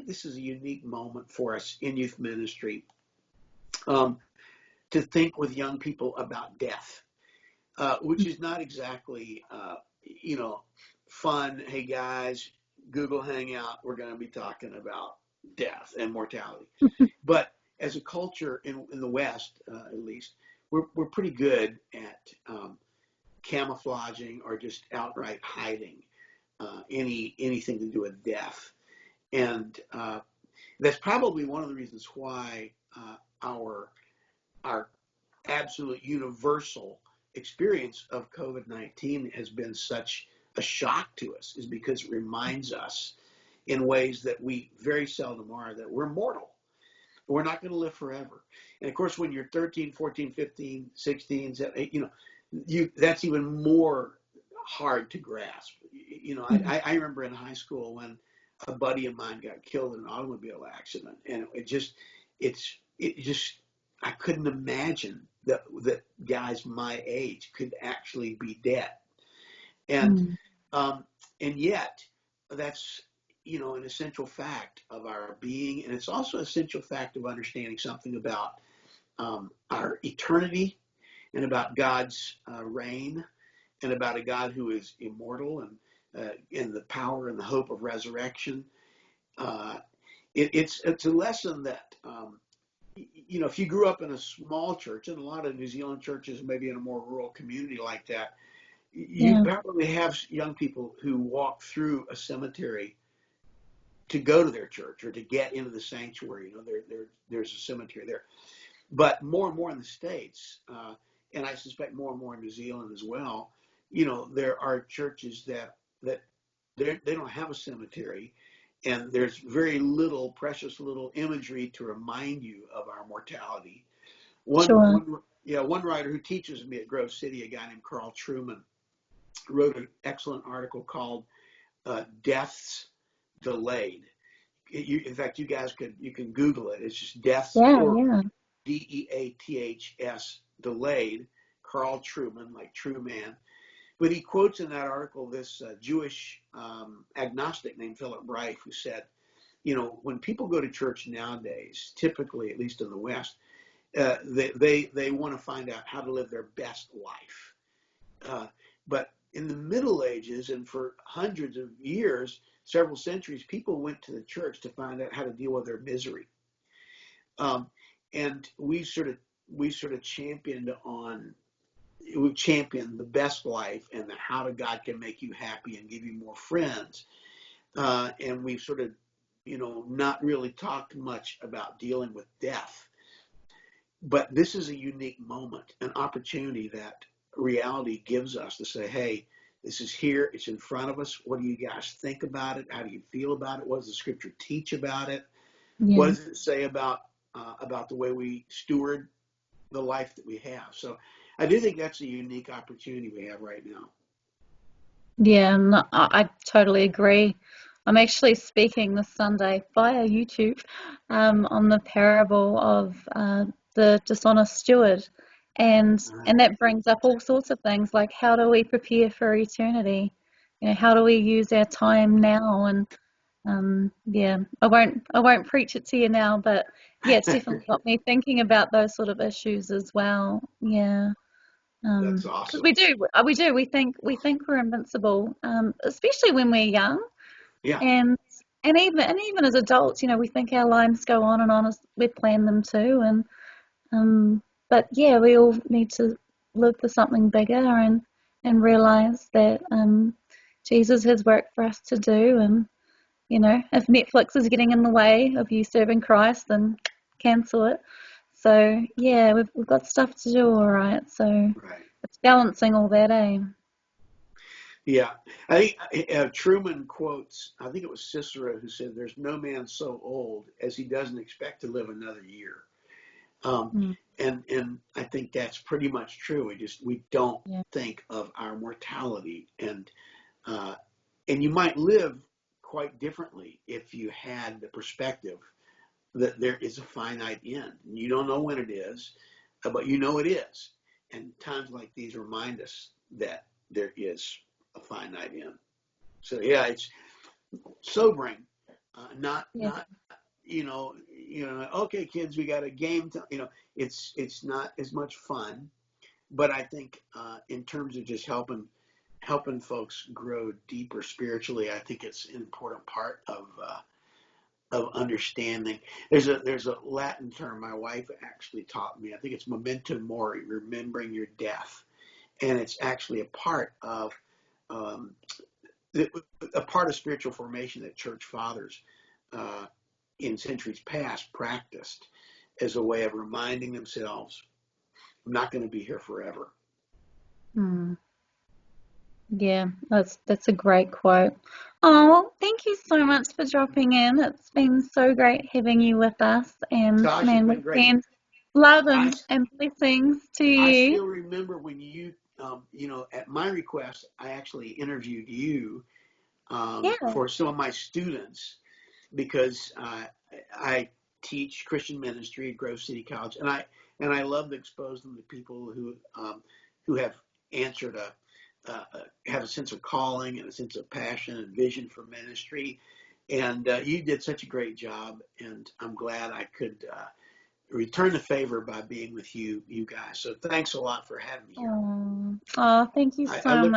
this is a unique moment for us in youth ministry, to think with young people about death, which is not exactly, fun. Hey guys, Google Hangout, we're going to be talking about death and mortality. But as a culture in the West, at least, we're pretty good at camouflaging or just outright hiding anything to do with death. And that's probably one of the reasons why our absolute universal experience of COVID-19 has been such a shock to us, is because it reminds us in ways that we very seldom are that we're mortal. We're not going to live forever. And of course, when you're 13, 14, 15, 16, 17, that's even more hard to grasp. I remember in high school when a buddy of mine got killed in an automobile accident, and I couldn't imagine that guys my age could actually be dead. And yet that's, an essential fact of our being. And it's also an essential fact of understanding something about our eternity and about God's reign and about a God who is immortal and in the power and the hope of resurrection. It's a lesson that, if you grew up in a small church, and a lot of New Zealand churches, maybe in a more rural community like that, you probably have young people who walk through a cemetery to go to their church or to get into the sanctuary. There's a cemetery there. But more and more in the States, and I suspect more and more in New Zealand as well, there are churches that they don't have a cemetery, and there's very little, precious little imagery to remind you of our mortality. One writer who teaches me at Grove City, a guy named Carl Trueman, wrote an excellent article called Deaths Delayed. In fact, you guys you can Google it. It's just Deaths, Deaths Delayed, Carl Trueman, like True Man. But he quotes in that article this Jewish agnostic named Philip Reif, who said, when people go to church nowadays, typically, at least in the West, they want to find out how to live their best life. But in the Middle Ages, and for hundreds of years, several centuries, people went to the church to find out how to deal with their misery. And we sort of championed the best life and how God can make you happy and give you more friends. And we've sort of, not really talked much about dealing with death. But this is a unique moment, an opportunity that reality gives us to say, hey, this is here, it's in front of us. What do you guys think about it? How do you feel about it? What does the scripture teach about it? What does it say about the way we steward the life that we have? So I do think that's a unique opportunity we have right now. Yeah, no, I totally agree. I'm actually speaking this Sunday via YouTube on the parable of the dishonest steward. And that brings up all sorts of things, like how do we prepare for eternity? How do we use our time now? And I won't preach it to you now, but it's definitely got me thinking about those sort of issues as well. Yeah. That's awesome. We think we're invincible, especially when we're young. Yeah. And even as adults, we think our lives go on and on as we plan them to, but we all need to live for something bigger and realize that Jesus has work for us to do, and if Netflix is getting in the way of you serving Christ, then cancel it. So we've got stuff to do, all right. So it's balancing all that, eh? Yeah, I think Truman quotes, I think it was Cicero, who said, "There's no man so old as he doesn't expect to live another year." And I think that's pretty much true. We don't think of our mortality, and you might live quite differently if you had the perspective that there is a finite end. You don't know when it is, but it is. And times like these remind us that there is a finite end. So it's sobering, Yeah. Not okay, kids, we got a game. It's not as much fun, but I think in terms of just helping folks grow deeper spiritually, I think it's an important part of understanding. There's a Latin term my wife actually taught me. I think it's memento mori, remembering your death, and it's actually um, a part of spiritual formation that church fathers uh, in centuries past practiced as a way of reminding themselves, I'm not going to be here forever. Hmm. Yeah, that's a great quote. Oh, thank you so much for dropping in. It's been so great having you with us, and Tosh, it's man, we been great. send love I, and blessings to I you. still remember when at my request, I actually interviewed you Yeah. for some of my students because I teach Christian ministry at Grove City College, and I love to expose them to people who have answered have a sense of calling and a sense of passion and vision for ministry. And you did such a great job, and I'm glad I could return the favor by being with you guys. So thanks a lot for having me here. Oh, thank you I so look much.